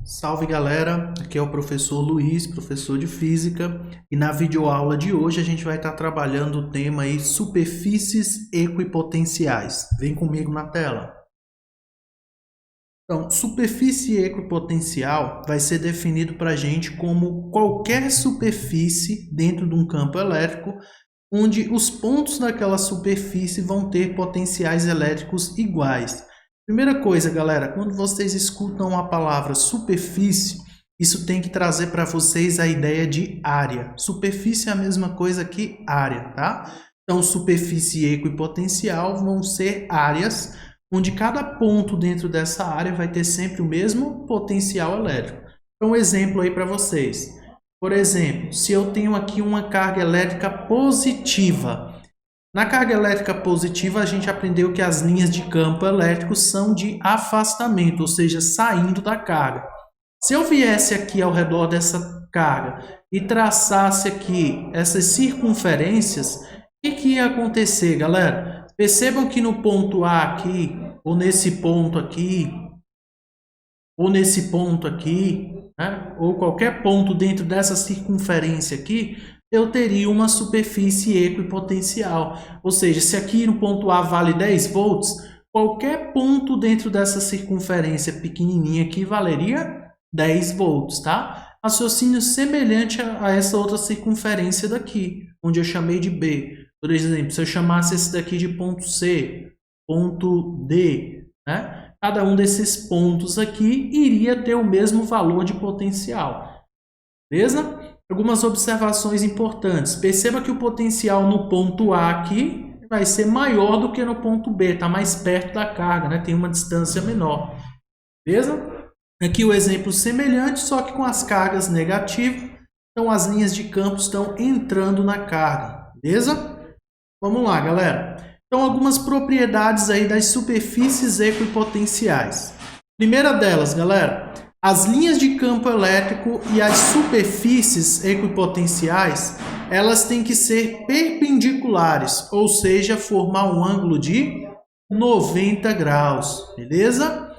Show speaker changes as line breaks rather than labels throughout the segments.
Salve galera, aqui é o professor Luiz, professor de Física, e na videoaula de hoje a gente vai estar trabalhando o tema aí superfícies equipotenciais. Vem comigo na tela. Então, superfície equipotencial vai ser definido para a gente como qualquer superfície dentro de um campo elétrico onde os pontos daquela superfície vão ter potenciais elétricos iguais. Primeira coisa, galera, quando vocês escutam a palavra superfície, isso tem que trazer para vocês a ideia de área. Superfície é a mesma coisa que área, tá? Então, superfície equipotencial vão ser áreas onde cada ponto dentro dessa área vai ter sempre o mesmo potencial elétrico. Então, um exemplo aí para vocês. Por exemplo, se eu tenho aqui uma carga elétrica positiva. Na carga elétrica positiva, a gente aprendeu que as linhas de campo elétrico são de afastamento, ou seja, saindo da carga. Se eu viesse aqui ao redor dessa carga e traçasse aqui essas circunferências, o que ia acontecer, galera? Percebam que no ponto A aqui, ou nesse ponto aqui, né? Ou qualquer ponto dentro dessa circunferência aqui, eu teria uma superfície equipotencial. Ou seja, se aqui no ponto A vale 10 volts, qualquer ponto dentro dessa circunferência pequenininha aqui valeria 10 volts, tá? Raciocínio semelhante a essa outra circunferência daqui, onde eu chamei de B. Por exemplo, se eu chamasse esse daqui de ponto C, ponto D, né? Cada um desses pontos aqui iria ter o mesmo valor de potencial. Beleza? Algumas observações importantes. Perceba que o potencial no ponto A aqui vai ser maior do que no ponto B, está mais perto da carga, né? Tem uma distância menor. Beleza? Aqui o exemplo semelhante, só que com as cargas negativas. Então as linhas de campo estão entrando na carga. Beleza? Vamos lá, galera. Então algumas propriedades aí das superfícies equipotenciais. Primeira delas, galera. As linhas de campo elétrico e as superfícies equipotenciais, elas têm que ser perpendiculares, ou seja, formar um ângulo de 90 graus, beleza?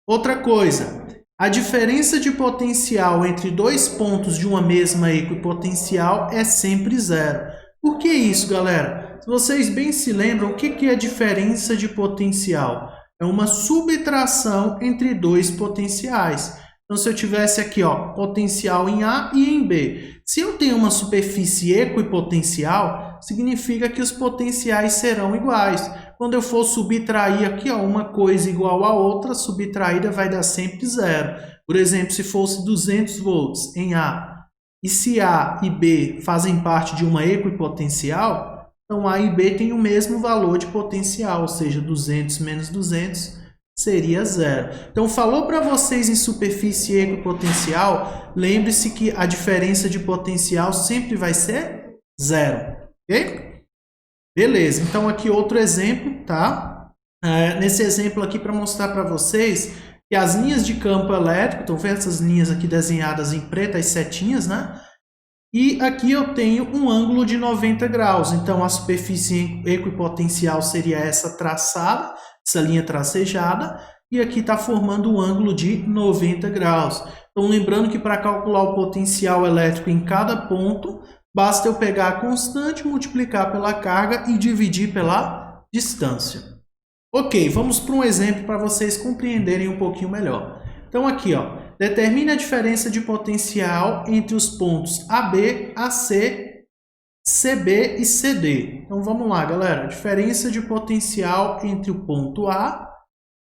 Outra coisa, a diferença de potencial entre dois pontos de uma mesma equipotencial é sempre zero. Por que isso, galera? Se vocês bem se lembram, o que é a diferença de potencial? É uma subtração entre dois potenciais. Então, se eu tivesse aqui, ó, potencial em A e em B. Se eu tenho uma superfície equipotencial, significa que os potenciais serão iguais. Quando eu for subtrair aqui, ó, uma coisa igual a outra, subtraída vai dar sempre zero. Por exemplo, se fosse 200 volts em A, e se A e B fazem parte de uma equipotencial, então A e B têm o mesmo valor de potencial, ou seja, 200 menos 200 seria zero. Então, falou para vocês em superfície equipotencial, lembre-se que a diferença de potencial sempre vai ser zero, ok? Beleza, então aqui outro exemplo, tá? Nesse exemplo aqui para mostrar para vocês que as linhas de campo elétrico, estão vendo essas linhas aqui desenhadas em preto, as setinhas, né? E aqui eu tenho um ângulo de 90 graus, então a superfície equipotencial seria essa traçada, essa linha tracejada, e aqui está formando um ângulo de 90 graus. Então, lembrando que para calcular o potencial elétrico em cada ponto, basta eu pegar a constante, multiplicar pela carga e dividir pela distância. Ok, vamos para um exemplo para vocês compreenderem um pouquinho melhor. Então, aqui, ó, determine a diferença de potencial entre os pontos AB, AC, CB e CD. Então, vamos lá, galera. Diferença de potencial entre o ponto A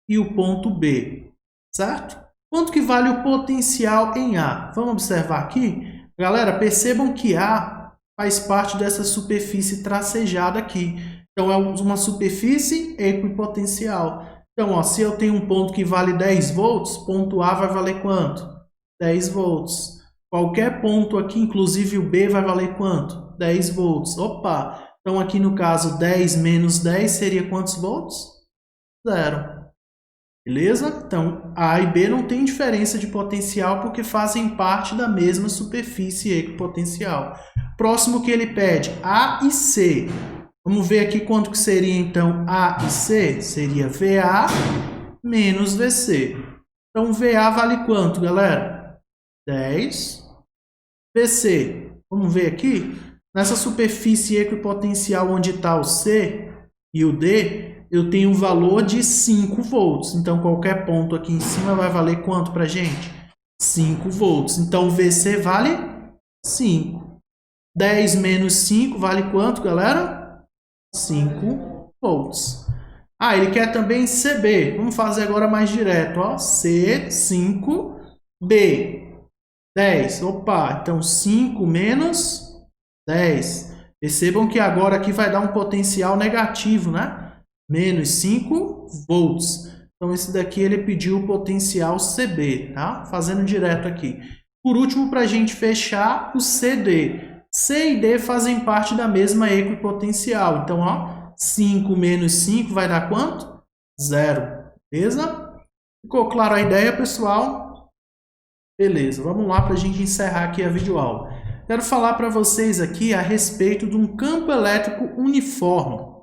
e o ponto B, certo? Quanto que vale o potencial em A? Vamos observar aqui. Galera, percebam que A faz parte dessa superfície tracejada aqui. Então, é uma superfície equipotencial. Então, ó, se eu tenho um ponto que vale 10 volts, ponto A vai valer quanto? 10 volts. Qualquer ponto aqui, inclusive o B, vai valer quanto? 10 volts. Opa! Então, aqui no caso, 10 menos 10 seria quantos volts? Zero. Beleza? Então, A e B não tem diferença de potencial porque fazem parte da mesma superfície equipotencial. Próximo que ele pede, A e C. Vamos ver aqui quanto que seria, então, A e C? Seria VA menos VC. Então, VA vale quanto, galera? 10. BC, vamos ver aqui. Nessa superfície equipotencial onde está o C e o D, eu tenho um valor de 5 volts. Então, qualquer ponto aqui em cima vai valer quanto para a gente? 5 volts. Então, VC vale 5. 10 menos 5 vale quanto, galera? 5 volts. Ah, ele quer também CB. Vamos fazer agora mais direto. Ó. C, 5, B, 10. Opa, então 5 menos 10. Percebam que agora aqui vai dar um potencial negativo, né? Menos 5 volts. Então, esse daqui ele pediu o potencial CB, tá? Fazendo direto aqui. Por último, para a gente fechar, o CD. C e D fazem parte da mesma equipotencial. Então, ó, 5 menos 5 vai dar quanto? 0. Beleza? Ficou clara a ideia, pessoal? Beleza, vamos lá para a gente encerrar aqui a videoaula. Quero falar para vocês aqui a respeito de um campo elétrico uniforme.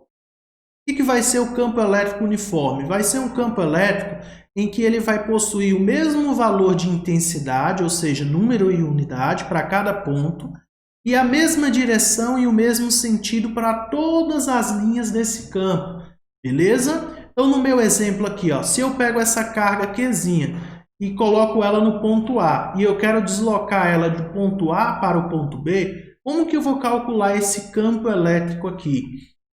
O que vai ser o campo elétrico uniforme? Vai ser um campo elétrico em que ele vai possuir o mesmo valor de intensidade, ou seja, número e unidade para cada ponto, e a mesma direção e o mesmo sentido para todas as linhas desse campo, beleza? Então, no meu exemplo aqui, ó, se eu pego essa carga Qzinha e coloco ela no ponto A, e eu quero deslocar ela do ponto A para o ponto B, como que eu vou calcular esse campo elétrico aqui?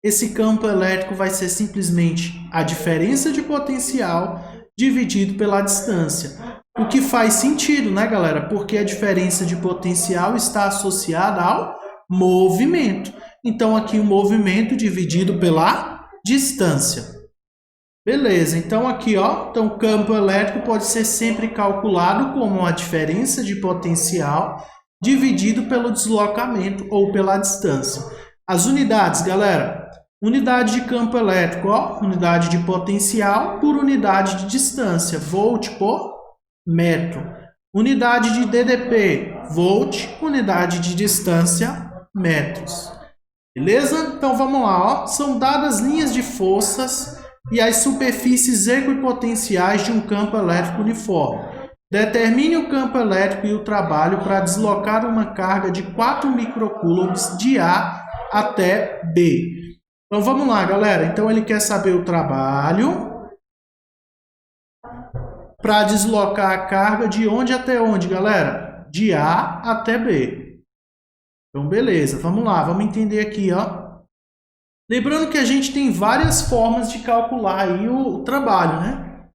Esse campo elétrico vai ser simplesmente a diferença de potencial dividido pela distância. O que faz sentido, né, galera? Porque a diferença de potencial está associada ao movimento. Então, aqui o movimento dividido pela distância. Beleza, então aqui, ó, então o campo elétrico pode ser sempre calculado como a diferença de potencial dividido pelo deslocamento ou pela distância. As unidades, galera, unidade de campo elétrico, ó, unidade de potencial por unidade de distância, volt por metro. Unidade de DDP, volt, unidade de distância, metros. Beleza? Então vamos lá, ó. São dadas linhas de forças e as superfícies equipotenciais de um campo elétrico uniforme. Determine o campo elétrico e o trabalho para deslocar uma carga de 4 microcoulombs de A até B. Então vamos lá, galera. Então ele quer saber o trabalho para deslocar a carga de onde até onde, galera? De A até B. Então, beleza. Vamos lá. Vamos entender aqui, ó. Lembrando que a gente tem várias formas de calcular aí o trabalho, né?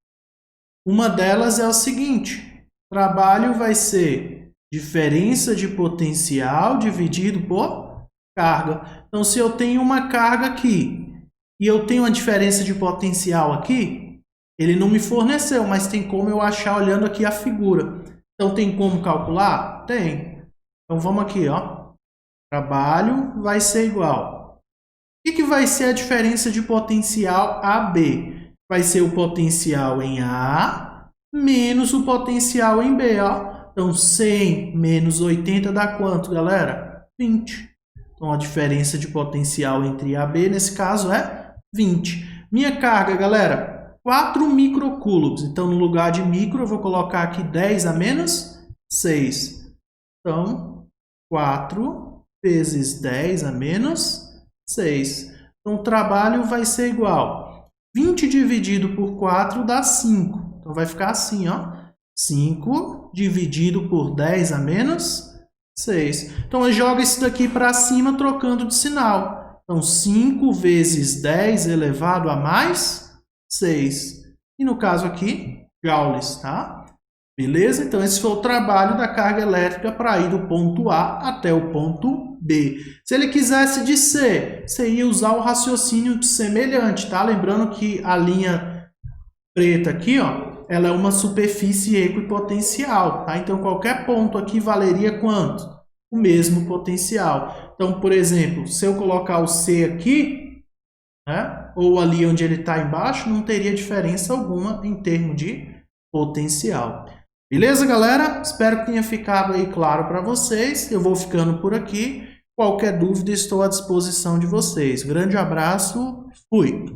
Uma delas é o seguinte. O trabalho vai ser diferença de potencial dividido por carga. Então, se eu tenho uma carga aqui e eu tenho uma diferença de potencial aqui, ele não me forneceu, mas tem como eu achar olhando aqui a figura. Então, tem como calcular? Tem. Então, vamos aqui, ó. Trabalho vai ser igual. O que vai ser a diferença de potencial AB? Vai ser o potencial em A menos o potencial em B, ó. Então, 100 menos 80 dá quanto, galera? 20. Então, a diferença de potencial entre A e B, nesse caso, é 20. Minha carga, galera, 4 microcoulombs. Então, no lugar de micro, eu vou colocar aqui 10 a menos 6. Então, 4 vezes 10 a menos 6. Então, o trabalho vai ser igual. 20 dividido por 4 dá 5. Então, vai ficar assim, ó. 5 dividido por 10 a menos 6. Então, eu jogo isso daqui para cima trocando de sinal. Então, 5 vezes 10 elevado a mais 6. E no caso aqui, joules, tá? Beleza? Então, esse foi o trabalho da carga elétrica para ir do ponto A até o ponto B. Se ele quisesse de C, você ia usar o raciocínio semelhante, tá? Lembrando que a linha preta aqui, ó, ela é uma superfície equipotencial, tá? Então, qualquer ponto aqui valeria quanto? O mesmo potencial. Então, por exemplo, se eu colocar o C aqui, né, ou ali onde ele está embaixo, não teria diferença alguma em termos de potencial. Beleza, galera? Espero que tenha ficado aí claro para vocês. Eu vou ficando por aqui. Qualquer dúvida, estou à disposição de vocês. Grande abraço. Fui!